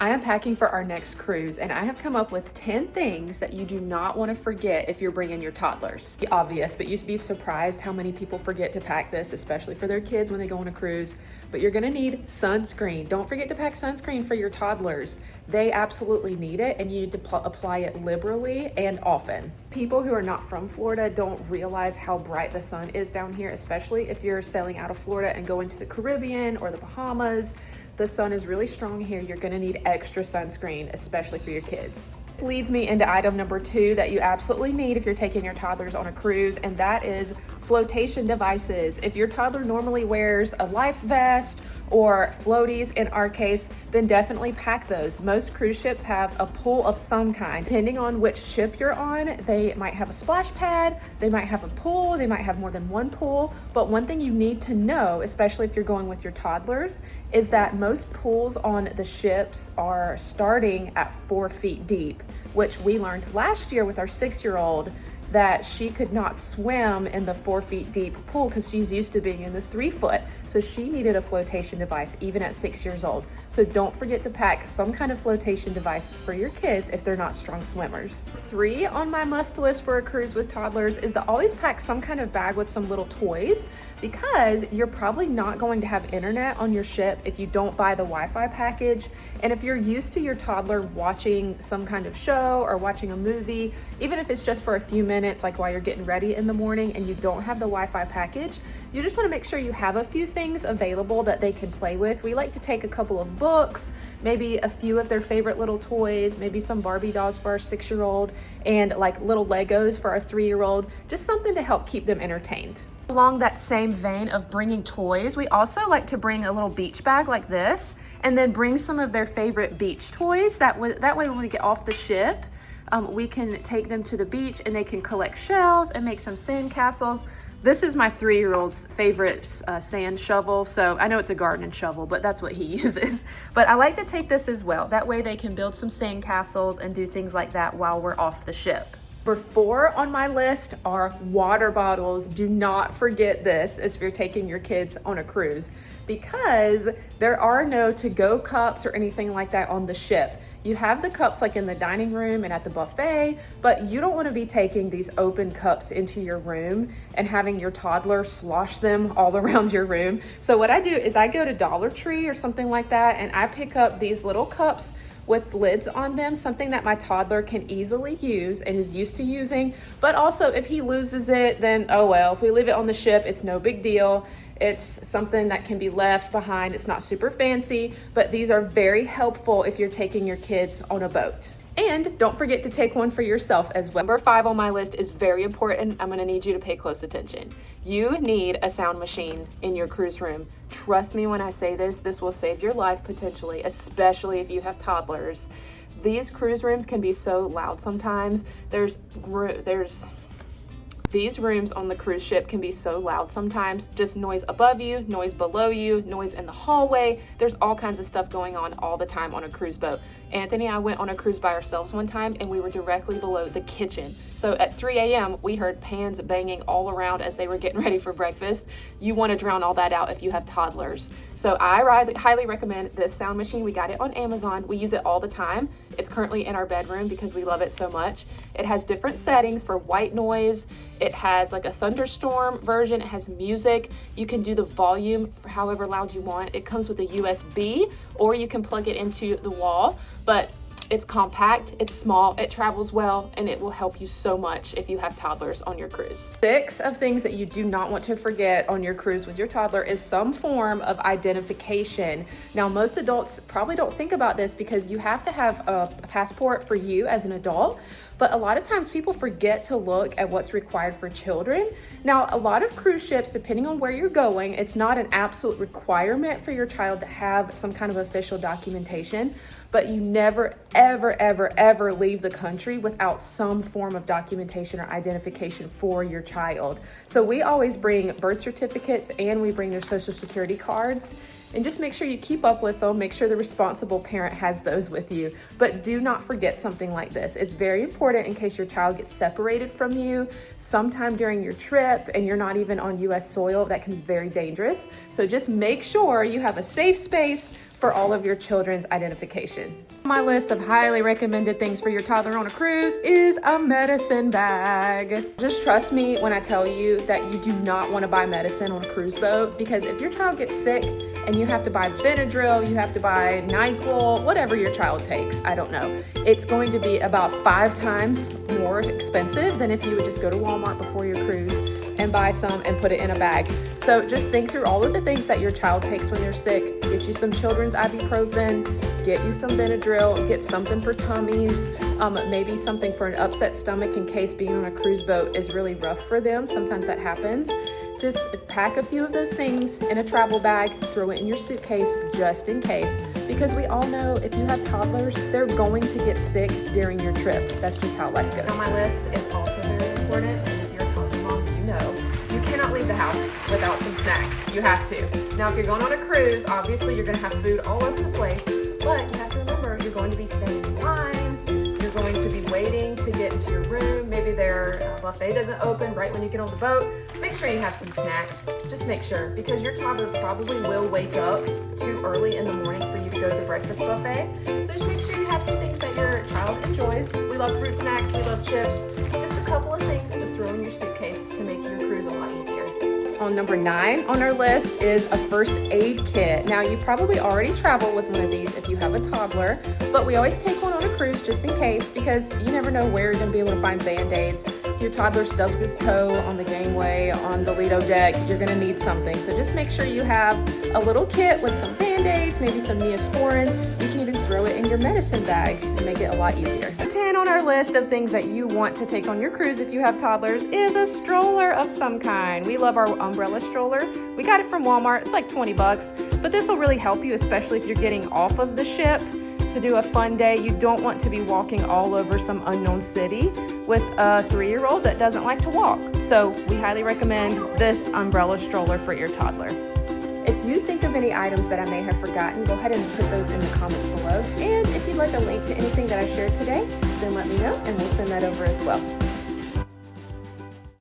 I am packing for our next cruise, and I have come up with 10 things that you do not want to forget if you're bringing your toddlers. It's obvious, but you'd be surprised how many people forget to pack this, especially for their kids when they go on a cruise. But you're gonna need sunscreen. Don't forget to pack sunscreen for your toddlers. They absolutely need it, and you need to apply it liberally and often. People who are not from Florida don't realize how bright the sun is down here, especially if you're sailing out of Florida and going to the Caribbean or the Bahamas. The sun is really strong here. You're gonna need extra sunscreen, especially for your kids. Leads me into item number 2 that you absolutely need if you're taking your toddlers on a cruise, and that is flotation devices. If your toddler normally wears a life vest or floaties, in our case, then definitely pack those. Most cruise ships have a pool of some kind. Depending on which ship you're on, they might have a splash pad, they might have a pool, they might have more than one pool. But one thing you need to know, especially if you're going with your toddlers, is that most pools on the ships are starting at 4 feet deep, which we learned last year with our 6-year-old that she could not swim in the 4 feet deep pool because she's used to being in the 3 foot. So she needed a flotation device even at 6 years old. So don't forget to pack some kind of flotation device for your kids if they're not strong swimmers. 3 on my must list for a cruise with toddlers is to always pack some kind of bag with some little toys, because you're probably not going to have internet on your ship if you don't buy the Wi-Fi package. And if you're used to your toddler watching some kind of show or watching a movie, even if it's just for a few minutes, like while you're getting ready in the morning and you don't have the Wi-Fi package, you just want to make sure you have a few things available that they can play with. We like to take a couple of books, maybe a few of their favorite little toys, maybe some Barbie dolls for our 6-year-old, and like little Legos for our 3-year-old, just something to help keep them entertained. Along that same vein of bringing toys, we also like to bring a little beach bag like this, and then bring some of their favorite beach toys. That way when we get off the ship, we can take them to the beach and they can collect shells and make some sand castles. This is my 3-year-old's favorite sand shovel. So I know it's a gardening shovel, but that's what he uses. But I like to take this as well. That way they can build some sand castles and do things like that while we're off the ship. Number 4 on my list are water bottles. Do not forget this if you're taking your kids on a cruise, because there are no to-go cups or anything like that on the ship. You have the cups like in the dining room and at the buffet, but you don't want to be taking these open cups into your room and having your toddler slosh them all around your room. So what I do is I go to Dollar Tree or something like that, and I pick up these little cups with lids on them, something that my toddler can easily use and is used to using. But also if he loses it, then oh well. If we leave it on the ship, it's no big deal. It's something that can be left behind. It's not super fancy, but these are very helpful if you're taking your kids on a boat. And don't forget to take one for yourself as well. Number 5 on my list is very important. I'm gonna need you to pay close attention. You need a sound machine in your cruise room. Trust me when I say this, this will save your life potentially, especially if you have toddlers. These cruise rooms can be so loud sometimes. These rooms on the cruise ship can be so loud sometimes. Just noise above you, noise below you, noise in the hallway. There's all kinds of stuff going on all the time on a cruise boat. Anthony and I went on a cruise by ourselves one time, and we were directly below the kitchen. So at 3 a.m., we heard pans banging all around as they were getting ready for breakfast. You want to drown all that out if you have toddlers. So I highly recommend this sound machine. We got it on Amazon. We use it all the time. It's currently in our bedroom because we love it so much. It has different settings for white noise. It has like a thunderstorm version. It has music. You can do the volume for however loud you want. It comes with a USB, or you can plug it into the wall, but it's compact, it's small, it travels well, and it will help you so much if you have toddlers on your cruise. 6 of things that you do not want to forget on your cruise with your toddler is some form of identification. Now, most adults probably don't think about this because you have to have a passport for you as an adult, but a lot of times people forget to look at what's required for children. Now, a lot of cruise ships, depending on where you're going, it's not an absolute requirement for your child to have some kind of official documentation, but you never, ever, ever, ever leave the country without some form of documentation or identification for your child. So we always bring birth certificates and we bring their social security cards. And just make sure you keep up with them. Make sure the responsible parent has those with you. But do not forget something like this. It's very important in case your child gets separated from you sometime during your trip and you're not even on US soil. That can be very dangerous. So just make sure you have a safe space for all of your children's identification. My list of highly recommended things for your toddler on a cruise is a medicine bag. Just trust me when I tell you that you do not want to buy medicine on a cruise boat, because if your child gets sick and you have to buy Benadryl, you have to buy NyQuil, whatever your child takes, I don't know, it's going to be about 5 times more expensive than if you would just go to Walmart before your cruise and buy some and put it in a bag. So just think through all of the things that your child takes when they're sick. Get you some children's ibuprofen, get you some Benadryl, get something for tummies, maybe something for an upset stomach in case being on a cruise boat is really rough for them. Sometimes that happens. Just pack a few of those things in a travel bag, throw it in your suitcase just in case, because we all know if you have toddlers, they're going to get sick during your trip. That's just how life goes. On my list is also very important, and if you're a toddler mom, you know, you cannot leave the house without some snacks. You have to. Now, if you're going on a cruise, obviously you're gonna have food all over the place, but you have to remember you're going to be standing in lines, you're going to be waiting to get into your room. Maybe their buffet doesn't open right when you get on the boat. Make sure you have some snacks. Just make sure, because your toddler probably will wake up too early in the morning for you to go to the breakfast buffet. So just make sure you have some things that your child enjoys. We love fruit snacks, we love chips. Just a couple of things to throw in your suitcase to make your cruise a lot easier. On number 9 on our list is a first aid kit. Now, you probably already travel with one of these if you have a toddler, but we always take one on a cruise just in case, because you never know where you're gonna be able to find Band-Aids. If your toddler stubs his toe on the gangway, on the Lido deck, you're gonna need something. So just make sure you have a little kit with some Band-Aids, maybe some Neosporin. You can even throw it in your medicine bag and make it a lot easier. 10 on our list of things that you want to take on your cruise if you have toddlers is a stroller of some kind. We love our umbrella stroller. We got it from Walmart. It's like 20 bucks, but this will really help you, especially if you're getting off of the ship to do a fun day. You don't want to be walking all over some unknown city with a 3-year-old that doesn't like to walk. So we highly recommend this umbrella stroller for your toddler. If you think of any items that I may have forgotten, go ahead and put those in the comments below. And if you'd like a link to anything that I shared today, then let me know and we'll send that over as well.